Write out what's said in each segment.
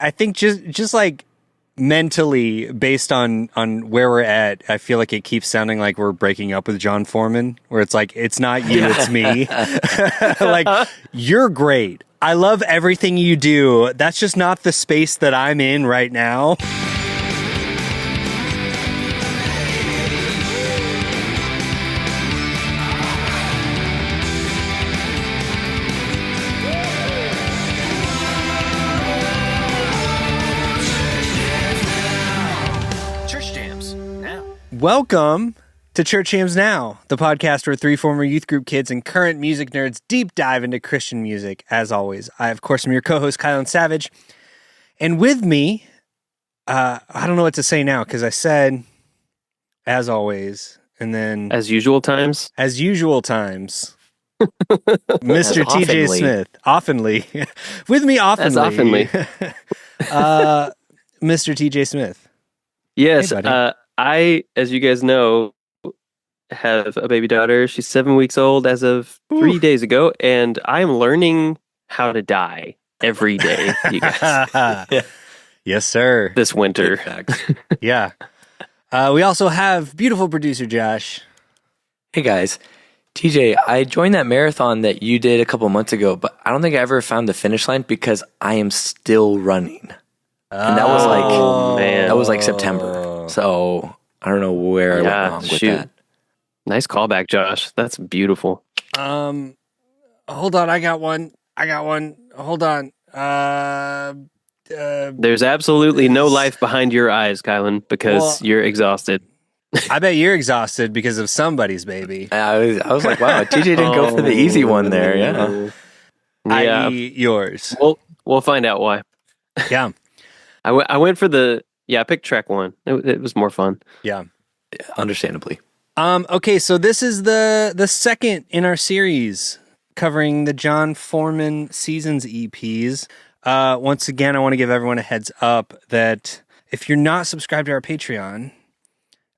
I think just like mentally, based on where we're at, I feel like it keeps sounding like we're breaking up with Jon Foreman, where it's like, it's not you, it's me. Like, you're great. I love everything you do. That's just not the space that I'm in right now. Welcome to Church Jams Now, the podcast where three former youth group kids and current music nerds deep dive into Christian music. As always, I, of course, am your co-host, Kylan Savage. And with me, I don't know what to say now, because I said, as always, and then... As usual times? As usual times. Mr. TJ Smith. Oftenly. With me oftenly. As oftenly. Mr. TJ Smith. Yes, hey, I, as you guys know, have a baby daughter. She's 7 weeks old as of 3 days ago, and I'm learning how to die every day, you guys. Yes, sir. This winter. Yeah. We also have beautiful producer Josh. Hey, guys. TJ, I joined that marathon that you did a couple months ago, but I don't think I ever found the finish line because I am still running. And that was like September. So I don't know where I went wrong with that. Nice callback, Josh. That's beautiful. Hold on, I got one. Hold on. There's absolutely no life behind your eyes, Kylan, because you're exhausted. I bet you're exhausted because of somebody's baby. I was like, wow, TJ didn't go for the easy one there. Yeah. I.e. yours. We'll find out why. Yeah. I went for I picked track one. It was more fun. Yeah. Understandably. Okay, so this is the second in our series covering the Jon Foreman Seasons EPs. Once again, I want to give everyone a heads up that if you're not subscribed to our Patreon,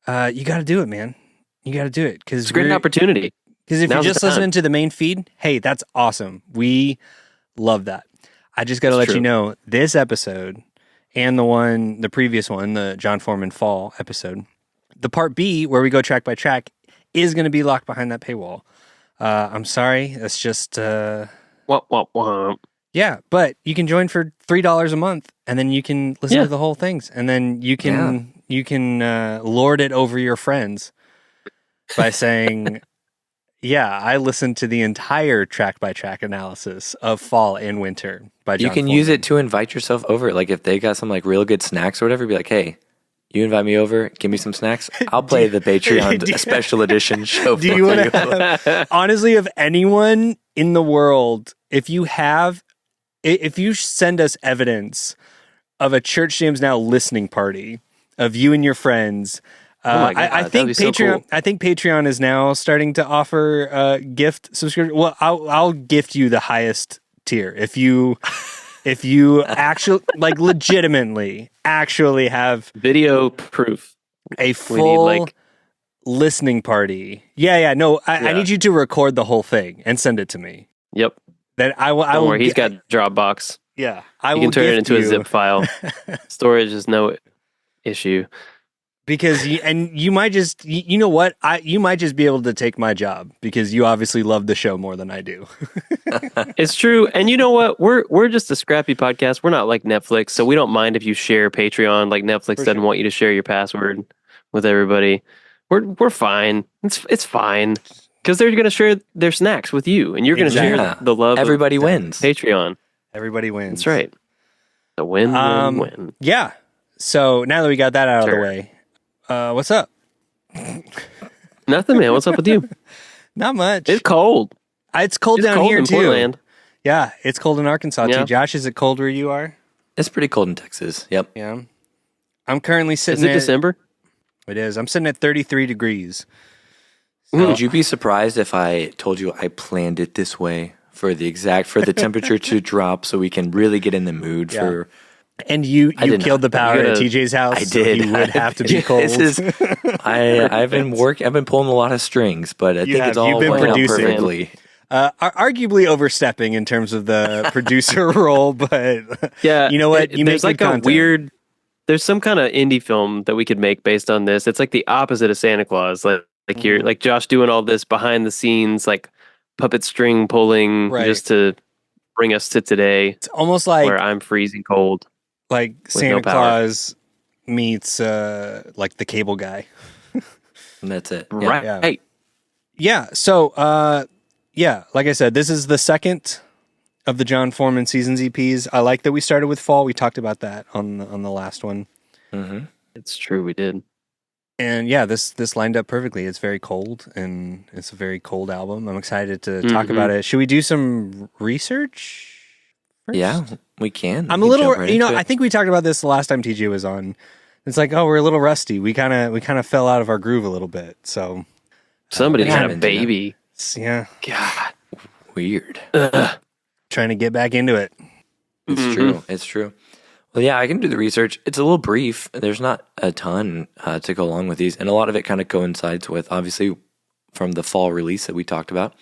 you got to do it, man. You got to do it. It's a great opportunity. Because if you're just listening to the main feed, hey, that's awesome. We love that. I just got to let you know, this episode... and the previous one, the Jon Foreman Fall episode, the part B, where we go track by track, is going to be locked behind that paywall. I'm sorry, that's just... Yeah, but you can join for $3 a month, and then you can listen to the whole things, and then you can lord it over your friends by saying... Yeah, I listened to the entire track-by-track analysis of Fall and Winter by Jon You can Foreman. use it to invite yourself over. Like if they got some like real good snacks or whatever, be like, hey, you invite me over, give me some snacks. I'll play the Patreon special edition show for you. Honestly, of anyone in the world, if you send us evidence of a Church Jams Now listening party of you and your friends... I think Patreon. So cool. I think Patreon is now starting to offer gift subscription. Well, I'll gift you the highest tier if you actually legitimately have video proof, a full listening party. Yeah. No, I need you to record the whole thing and send it to me. Yep. Then I will. Don't worry, he's got Dropbox. Yeah, you can turn it into a zip file. Storage is no issue. Because you might just, you know what? You might just be able to take my job because you obviously love the show more than I do. It's true. And you know what? We're just a scrappy podcast. We're not like Netflix, so we don't mind if you share Patreon. Like Netflix doesn't want you to share your password with everybody. We're fine. It's fine because they're going to share their snacks with you, and you're going to share the love. Everybody wins. Patreon. Everybody wins. That's right. The win. Yeah. So now that we got that out of the way. What's up? Nothing, man. What's up with you? Not much. It's cold. It's cold down here in too. Portland. Yeah, it's cold in Arkansas too. Josh, is it cold where you are? It's pretty cold in Texas. Yep. Yeah. I'm currently sitting. Is it December? It is. I'm sitting at 33 degrees. So. Would you be surprised if I told you I planned it this way for the temperature to drop so we can really get in the mood for And you killed the power at TJ's house. I did. So you would have to be cold. I've been pulling a lot of strings, but I think it's all went out perfectly. arguably overstepping in terms of the producer role, but yeah, you know what? You there's make like a weird. There's some kind of indie film that we could make based on this. It's like the opposite of Santa Claus. Like you're like Josh doing all this behind the scenes, like puppet string pulling just to bring us to today. It's almost like where I'm freezing cold. Like Santa Claus meets like the cable guy. And that's it. Right. Yeah. So like I said, this is the second of the Jon Foreman seasons EPs. I like that we started with fall. We talked about that on the last one. Mm-hmm. It's true, we did. And yeah, this lined up perfectly. It's very cold, and it's a very cold album. I'm excited to talk about it. Should we do some research first? Yeah, we can. I'm a little, I think we talked about this the last time TJ was on. It's like, we're a little rusty. We kind of fell out of our groove a little bit. So somebody had a baby. Yeah. God. Weird. Trying to get back into it. It's true. It's true. Well, yeah, I can do the research. It's a little brief. There's not a ton to go along with these. And a lot of it kind of coincides with, obviously, from the fall release that we talked about.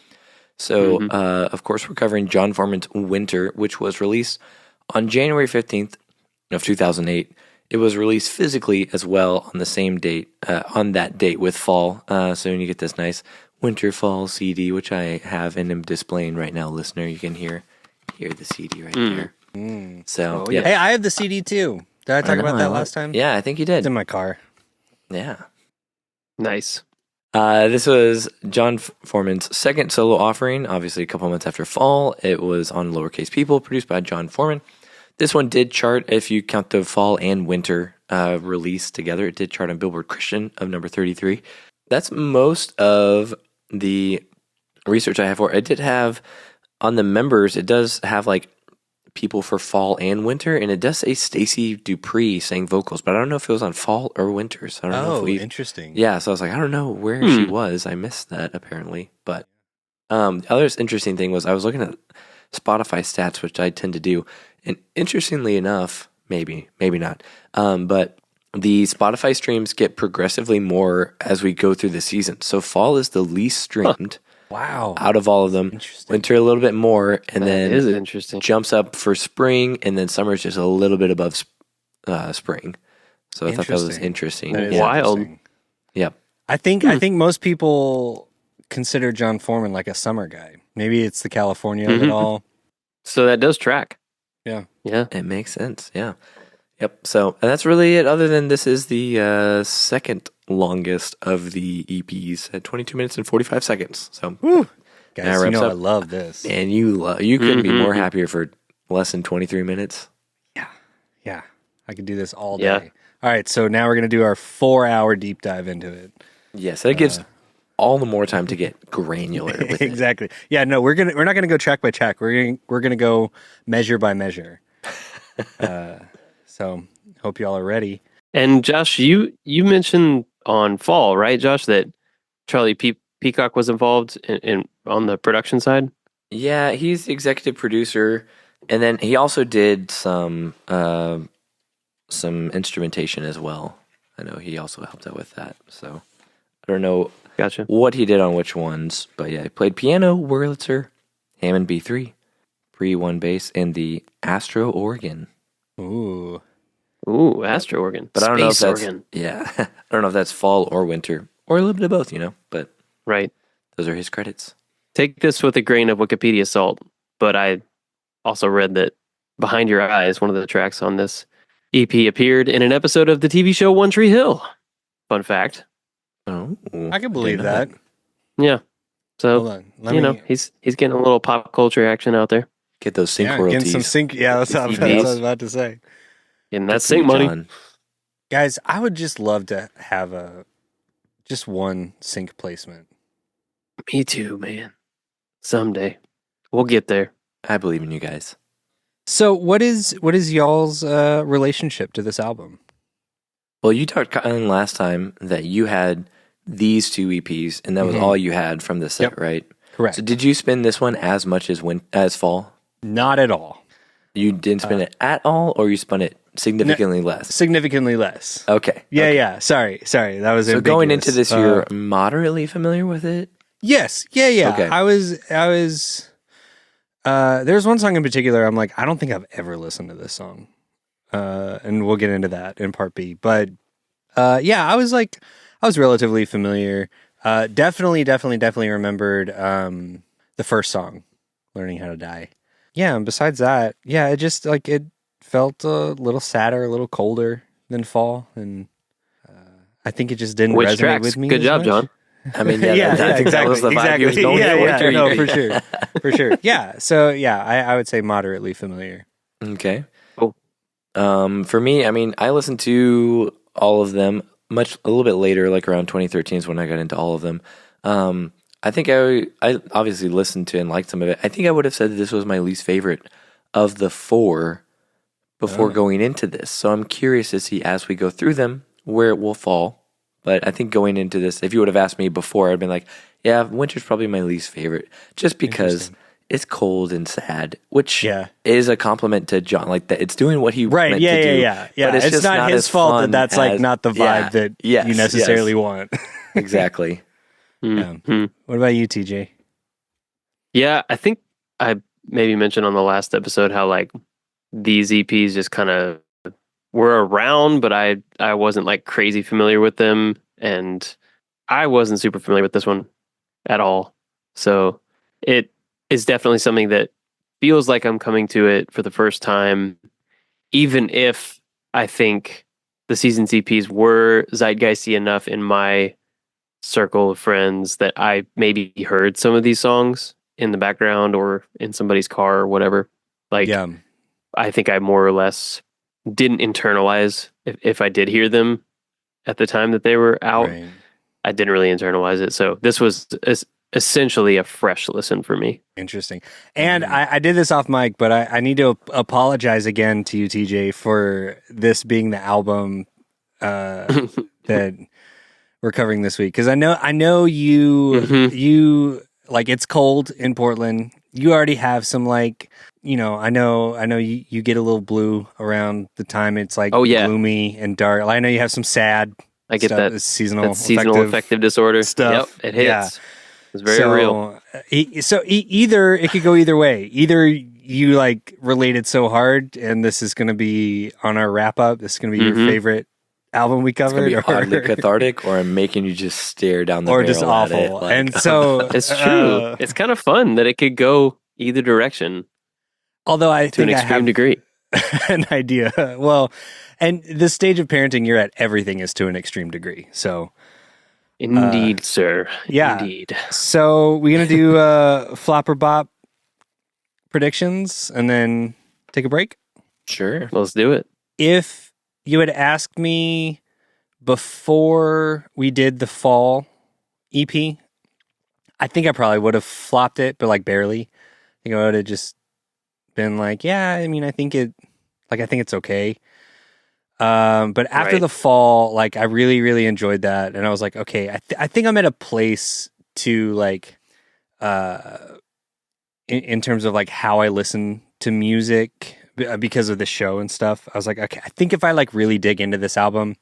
So, of course, we're covering Jon Foreman's Winter, which was released on January 15th of 2008. It was released physically as well on the same date, on that date with fall. So when you get this nice Winter Fall CD, which I have and am displaying right now, listener, you can hear the CD right there. So, yeah. Hey, I have the CD too. Did I talk about that last time? Yeah, I think you did. It's in my car. Yeah. Nice. This was Jon Foreman's second solo offering, obviously a couple months after Fall. It was on Lowercase People, produced by Jon Foreman. This one did chart, if you count the Fall and Winter release together, it did chart on Billboard Christian of number 33. That's most of the research I have for it. It did have, on the members, it does have like people for Fall and Winter, and it does say Stacey Dupree sang vocals, but I don't know if it was on Fall or Winter. So I don't know if interesting. Yeah, so I was like, I don't know where she was. I missed that apparently. But the other interesting thing was I was looking at Spotify stats, which I tend to do, and interestingly enough, maybe not, but the Spotify streams get progressively more as we go through the season. So Fall is the least streamed. Wow. Out of all of them. Winter a little bit more, and then is interesting. Jumps up for spring, and then summer is just a little bit above spring. So I thought that was interesting. That is wild. Yep. I think most people consider Jon Foreman like a summer guy. Maybe it's the California of it all. So that does track. Yeah. It makes sense. Yeah. Yep. So that's really it. Other than this is the second longest of the EPs at 22 minutes and 45 seconds. So, guys, I love this. And you couldn't be more happier for less than 23 minutes. Yeah. I could do this all day. Yeah. All right. So now we're going to do our 4-hour deep dive into it. Yes. That gives all the more time to get granular with exactly. It. Yeah. No, we're not going to go track by track. We're going to go measure by measure. So hope y'all are ready. And Josh, you mentioned on Fall, right, Josh, that Charlie Peacock was involved in on the production side? Yeah, he's the executive producer, and then he also did some instrumentation as well. I know he also helped out with that. So I don't know what he did on which ones, but yeah, he played piano, Wurlitzer, Hammond B3, pre-1 bass, and the Astro organ. Ooh, Astro organ. But I don't know if that's organ. Yeah. I don't know if that's Fall or Winter or a little bit of both, but right. Those are his credits. Take this with a grain of Wikipedia salt, but I also read that Behind Your Eyes, one of the tracks on this EP, appeared in an episode of the TV show One Tree Hill. Fun fact. Oh, I can believe that. Yeah. So, he's getting a little pop culture action out there. Get those sync royalties. Getting some sync. Yeah, that's what I was about to say. Getting that sync money. Guys, I would just love to have just one sync placement. Me too, man. Someday. We'll get there. I believe in you guys. So what is y'all's relationship to this album? Well, you talked last time that you had these two EPs, and that was all you had from the set, right? Correct. So did you spend this one as much as Fall? Not at all. You didn't spend it at all, or you spent it significantly less? Significantly less. Okay. Yeah. Sorry. That was so ambiguous. Going into this, you're moderately familiar with it? Yes. Yeah. Okay. I was there's one song in particular I'm like, I don't think I've ever listened to this song. And we'll get into that in part B. But I was relatively familiar. Definitely remembered the first song, Learning How to Die. Yeah, and besides that, it just like it felt a little sadder, a little colder than fall, and I think it just didn't Which resonate tracks. with me. Good job, much. John. I mean, I think that was the vibe he was going for. No, for sure. Yeah, so I would say moderately familiar. Okay. Cool. For me, I mean, I listened to all of them a little bit later, like around 2013 is when I got into all of them. I think I obviously listened to and liked some of it. I think I would have said that this was my least favorite of the 4 before going into this. So I'm curious to see as we go through them where it will fall. But I think going into this, if you would have asked me before, I'd been like, yeah, winter's probably my least favorite, just because it's cold and sad, which is a compliment to John. Like that, it's doing what he meant to do. Yeah. But it's not his fault that that's like not the vibe that you necessarily want. Exactly. Yeah. What about you, TJ? Yeah, I think I maybe mentioned on the last episode how like these EPs just kind of were around, but I wasn't like crazy familiar with them, and I wasn't super familiar with this one at all. So it is definitely something that feels like I'm coming to it for the first time, even if I think the season's EPs were zeitgeisty enough in my circle of friends that I maybe heard some of these songs in the background or in somebody's car or whatever. Like, I think I more or less didn't internalize if I did hear them at the time that they were out. Right. I didn't really internalize it. So this was essentially a fresh listen for me. Interesting. And I did this off mic, but I need to apologize again to you, TJ, for this being the album that we're covering this week. Because I know you like, it's cold in Portland. You already have some like, I know you get a little blue around the time it's like gloomy and dark. I know you have some sad. I get stuff, that seasonal affective disorder stuff. Yep, it hits. Yeah. It's very real. So either it could go either way. Either you like related so hard, and this is going to be on our wrap up. This is going to be your favorite album we covered, it's gonna be oddly cathartic, or making you just stare down the or barrel just awful. at it, like, and so it's true. It's kind of fun that it could go either direction. Although I to think an extreme degree, an idea. Well, and the stage of parenting you're at, everything is to an extreme degree. So. Indeed, sir. Yeah. Indeed. So we're going to do flop or bop predictions and then take a break? Sure. Let's do it. If you had asked me before we did the fall EP, I think I probably would have flopped it, but like barely. I think I would have just been like, yeah, I mean, I think it's okay. But after the fall, like I really, really enjoyed that. And I was like, okay, I think I'm at a place to like, in terms of like how I listen to music because of the show and stuff. I was like, okay, I think if I like really dig into this album,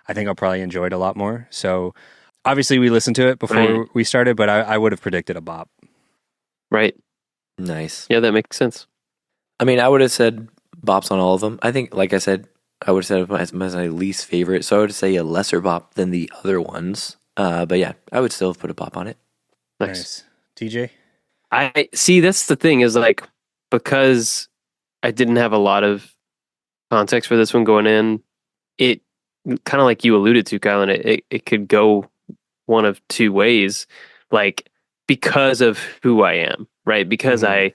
I think I'll probably enjoy it a lot more. So obviously we listened to it before we started, but I would have predicted a bop. Right. Nice. Yeah, that makes sense. I mean, I would have said bops on all of them. I think, like I said, I would have said it as my least favorite, so I would say a lesser bop than the other ones. But yeah, I would still have put a bop on it. Nice. TJ? I see, that's the thing is like, because I didn't have a lot of context for this one going in, it kind of like you alluded to, Kyle, and it could go one of two ways, like because of who I am, right? Because I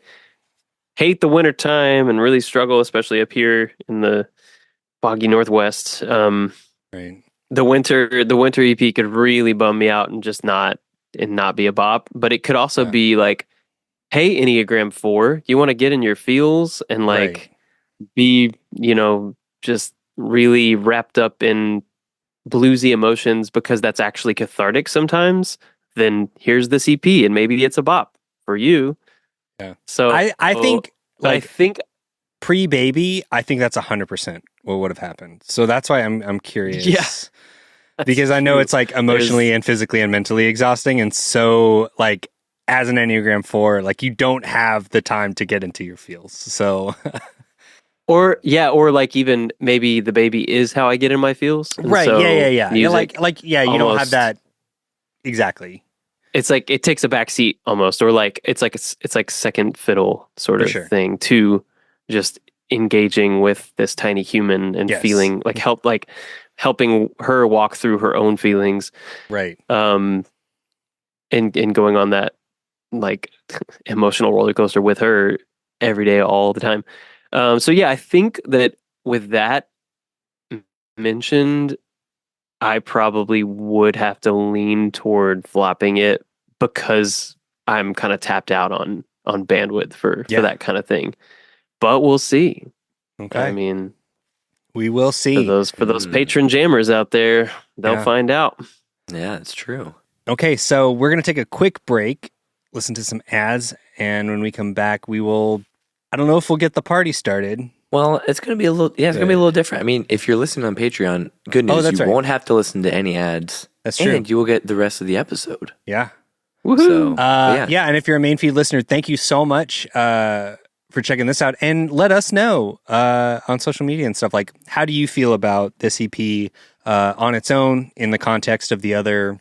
hate the winter time and really struggle, especially up here in the foggy Northwest. Right. The winter EP could really bum me out and just not be a bop. But it could also be like, hey, Enneagram 4, you want to get in your feels and like be, just really wrapped up in bluesy emotions because that's actually cathartic sometimes. Then here's this EP and maybe it's a bop for you. Yeah. So I think I think pre-baby, I think that's 100% what would have happened. So that's why I'm curious. Yeah. because I know it's like emotionally and physically and mentally exhausting. And so like as an Enneagram 4, like you don't have the time to get into your feels. So or like even maybe the baby is how I get in my feels. Right. So yeah. You don't have that. Exactly. It's like it takes a back seat almost, or like it's like second fiddle sort of thing to just engaging with this tiny human and feeling like helping her walk through her own feelings. Right. And going on that like emotional roller coaster with her every day, all the time. So yeah, I think that with that mentioned, I probably would have to lean toward flopping it because I'm kind of tapped out on bandwidth for that kind of thing. But we'll see. Okay. I mean, we will see. For those patron jammers out there, they'll find out. Yeah, it's true. Okay, so we're going to take a quick break, listen to some ads, and when we come back, we will, I don't know if we'll get the party started. Well, it's going to be a little, it's going to be a little different. I mean, if you're listening on Patreon, good news, won't have to listen to any ads. That's true. And you will get the rest of the episode. Yeah. Woohoo. So, and if you're a main feed listener, thank you so much for checking this out. And let us know on social media and stuff, like, how do you feel about this EP on its own in the context of the other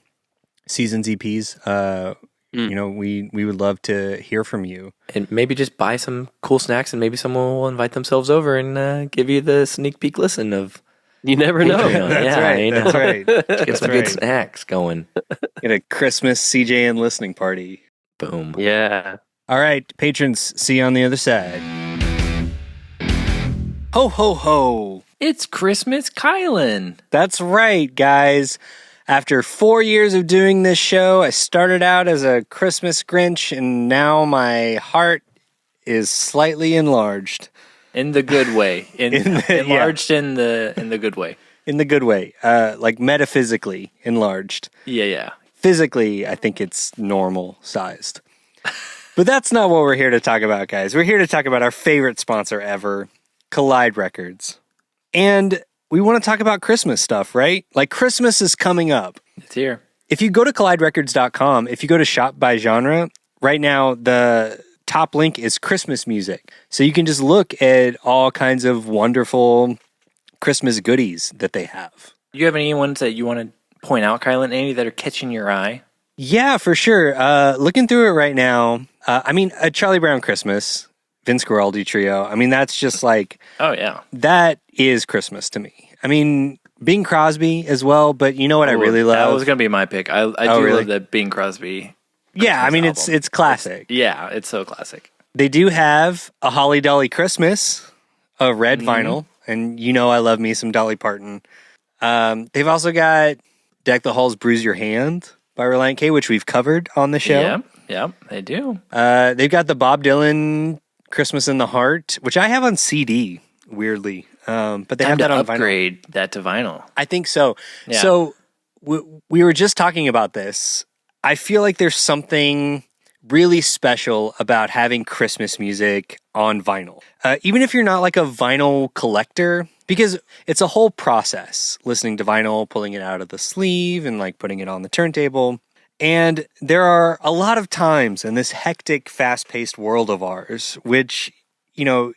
season's EPs? You know, we would love to hear from you. And maybe just buy some cool snacks and maybe someone will invite themselves over and give you the sneak peek listen of. You never know. That's right. That's right. Get some good snacks going. Get a Christmas CJN listening party. Boom. Yeah. All right, patrons, see you on the other side. Ho, ho, ho. It's Christmas Kylan. That's right, guys. After 4 years of doing this show, I started out as a Christmas Grinch, and now my heart is slightly enlarged. In the good way. Enlarged in the good way. In the good way. Like metaphysically enlarged. Yeah. Physically, I think it's normal sized. But that's not what we're here to talk about, guys. We're here to talk about our favorite sponsor ever, Collide Records. And we want to talk about Christmas stuff, right? Like Christmas is coming up. It's here. If you go to colliderecords.com, if you go to shop by genre, right now the top link is Christmas music. So you can just look at all kinds of wonderful Christmas goodies that they have. Do you have any ones that you want to point out, Kylan? Any that are catching your eye? Yeah, for sure. Looking through it right now, a Charlie Brown Christmas, Vince Guaraldi trio. I mean, that's just like... Oh, yeah. That is Christmas to me. I mean, Bing Crosby as well, but you know what I really love? That was going to be my pick. I do really? love that Bing Crosby. Yeah, I mean, album. it's classic. It's so classic. They do have a Holly Dolly Christmas, a red vinyl, and you know I love me some Dolly Parton. They've also got Deck the Halls, Bruise Your Hand by Reliant K, which we've covered on the show. Yeah, they do. They've got the Bob Dylan Christmas in the Heart, which I have on CD, weirdly. But they have that on vinyl. Upgrade that to vinyl. I think so. Yeah. So we were just talking about this. I feel like there's something really special about having Christmas music on vinyl. Even if you're not like a vinyl collector, because it's a whole process, listening to vinyl, pulling it out of the sleeve and like putting it on the turntable. And there are a lot of times in this hectic, fast-paced world of ours, which, you know,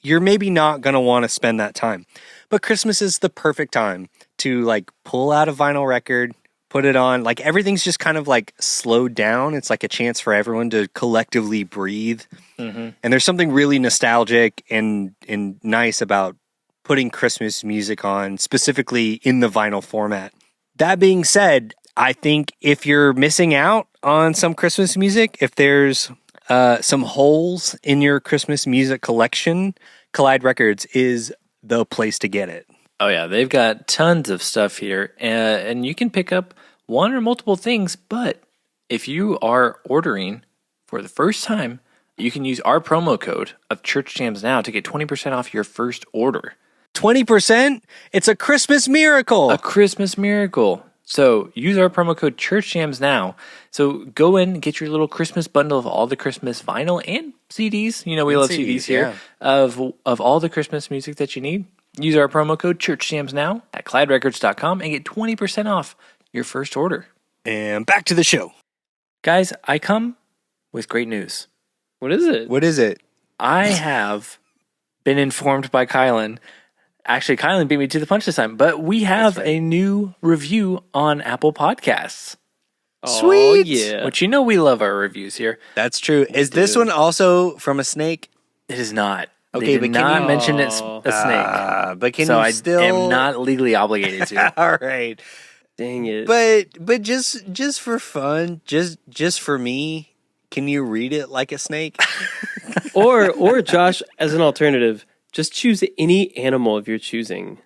you're maybe not going to want to spend that time. But Christmas is the perfect time to like pull out a vinyl record, put it on. Like everything's just kind of like slowed down. It's like a chance for everyone to collectively breathe. Mm-hmm. And there's something really nostalgic and nice about putting Christmas music on, specifically in the vinyl format. That being said, I think if you're missing out on some Christmas music, if there's some holes in your Christmas music collection, Collide Records is the place to get it. Oh yeah, they've got tons of stuff here, and you can pick up one or multiple things, but if you are ordering for the first time, you can use our promo code of Church Jams Now to get 20% off your first order. 20%? It's a Christmas miracle! A Christmas miracle. So use our promo code ChurchJams now. So go in and get your little Christmas bundle of all the Christmas vinyl and CDs. You know, we love CDs here. Yeah. Of all the Christmas music that you need. Use our promo code ChurchJams now at ClydeRecords.com and get 20% off your first order. And back to the show. Guys, I come with great news. What is it? What is it? I have been informed by Kylan. Actually, Kylan beat me to the punch this time, but we have a new review on Apple Podcasts. Sweet. Yeah. Which we love our reviews here. That's true. Is this one also from a snake? It is not. Okay, they did not mention it's a snake. But can so you I still? am not legally obligated to. All right. Dang it. But just for fun, just for me, can you read it like a snake? or Josh, as an alternative, just choose any animal if you're choosing.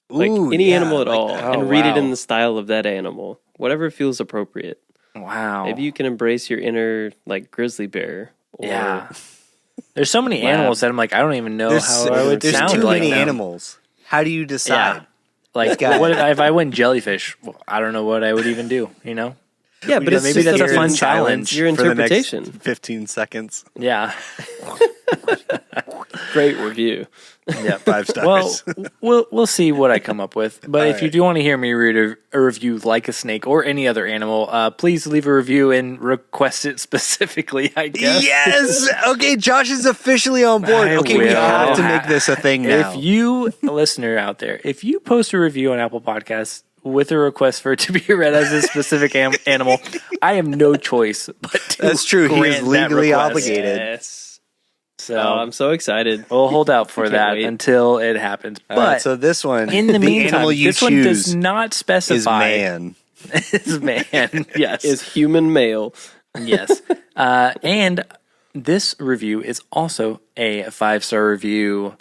Like any animal at all. And read it in the style of that animal. Whatever feels appropriate. Wow. Maybe you can embrace your inner like grizzly bear. Or, There's so many animals that I'm like, I don't even know how I would There's sound too like many them. animals. How do you decide? Yeah. Like, what if I went jellyfish? Well, I don't know what I would even do, Yeah, but it's maybe just that's a fun challenge. challenge. Your interpretation. For the next 15 seconds. Yeah. Great review. Yeah, 5 stars. Well, we'll see what I come up with. But if you do want to hear me read a review like a snake or any other animal, please leave a review and request it specifically, I guess. Yes! Okay, Josh is officially on board. Okay, we have to make this a thing now. If you, a listener out there, if you post a review on Apple Podcasts with a request for it to be read as a specific animal, I have no choice but to That's true. He is grant that legally request. obligated. Yes. So I'm so excited. we'll hold out for that wait. until it happens. All But right, so this one, in the meantime, animal you this one choose does not is specify man. is man. Yes. Is human male. Yes. And this review is also a 5-star review.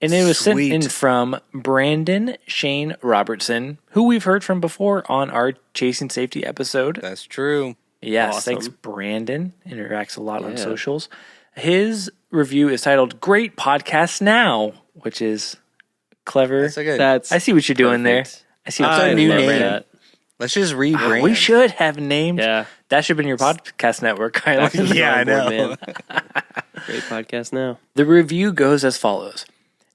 And it was sent in from Brandon Shane Robertson, who we've heard from before on our Chasing Safety episode. That's true. Yes, Awesome. thanks, Brandon. Interacts a lot on socials. His review is titled Great Podcast Now, which is clever. That's so good. I see what you're doing there. I see what's our our new new name. name. Let's just rebrand. We should have named. Yeah. That should have been your podcast network. Yeah, I know. Great podcast now. The review goes as follows.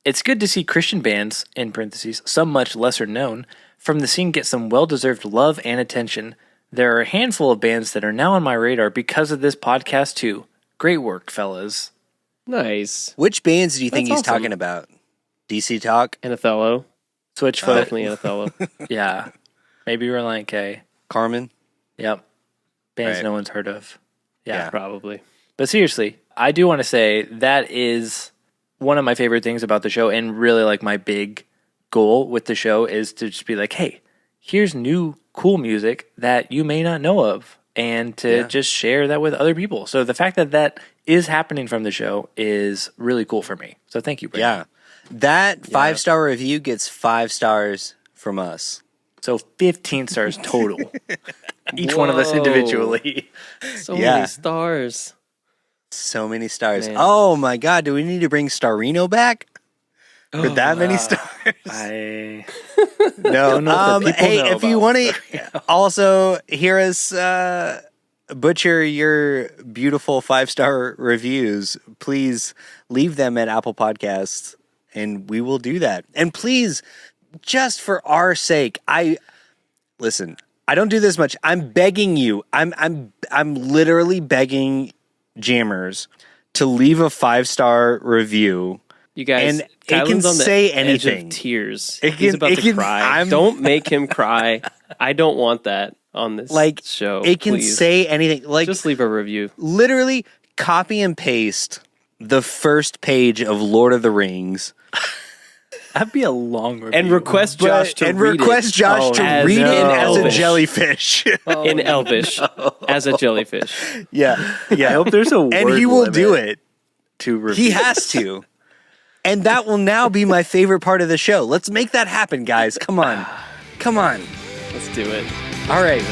It's good to see Christian bands, in parentheses, some much lesser known, from the scene get some well-deserved love and attention. There are a handful of bands that are now on my radar because of this podcast too. Great work, fellas. Nice. Which bands do you think That's he's awesome. talking about? DC Talk? And Othello. Switchfoot. Definitely an Othello. Yeah. Maybe Relient K. Carmen? Yep. Bands Right. no one's heard of. Yeah. Probably. But seriously, I do want to say that is one of my favorite things about the show, and really like my big goal with the show is to just be like, hey, here's new cool music that you may not know of, and to just share that with other people. So the fact that that is happening from the show is really cool for me. So thank you, Brandon. Yeah. That 5-star review gets 5 stars from us. So 15 stars total. Each one of us individually. So Yeah. many stars. So many stars. Man. Oh my God, do we need to bring Starino back? For that many stars? I No. know if the people Hey, know if you about want to also hear us butcher your beautiful 5-star reviews, please leave them at Apple Podcasts, and we will do that. And please, just for our sake, listen. I don't do this much. I'm begging you. I'm literally begging jammers to leave a 5-star review. You guys, And it Kylan's can on the say edge anything. of tears. It He's can- about it to can- cry. Don't make him cry. I don't want that on this show. It can please. say anything. Like, Just leave a review. literally copy and paste the first page of Lord of the Rings. that'd be a long review. And request Josh to read it. Josh to as read it as a Elvish. jellyfish. in Elvish as a jellyfish. Yeah. I Yeah. hope there's a And word he will limit do it. to review. He has to. And that will now be my favorite part of the show. Let's make that happen, guys. Come on. Come on. Let's do it. All right.